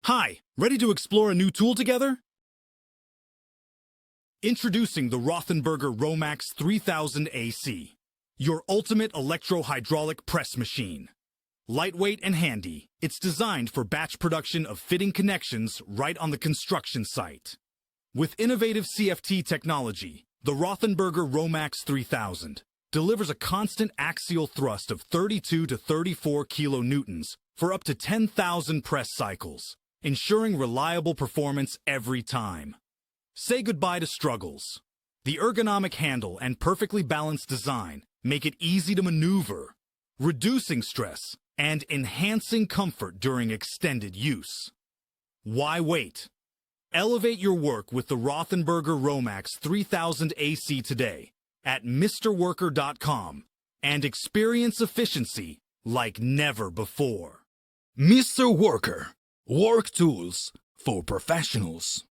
Hi, ready to explore a new tool together? Introducing the ROTHENBERGER ROMAX 3000 AC, your ultimate electro-hydraulic press machine. Lightweight and handy, it's designed for batch production of fitting connections right on the construction site. With innovative CFT technology, the ROTHENBERGER ROMAX 3000 delivers a constant axial thrust of 32 to 34 kilonewtons for up to 10,000 press cycles, ensuring reliable performance every time. Say goodbye to struggles. The ergonomic handle and perfectly balanced design make it easy to maneuver, reducing stress and enhancing comfort during extended use. Why wait? Elevate your work with the ROTHENBERGER ROMAX 3000 AC today at MrWorker.com and experience efficiency like never before. Mr. Worker, work tools for professionals.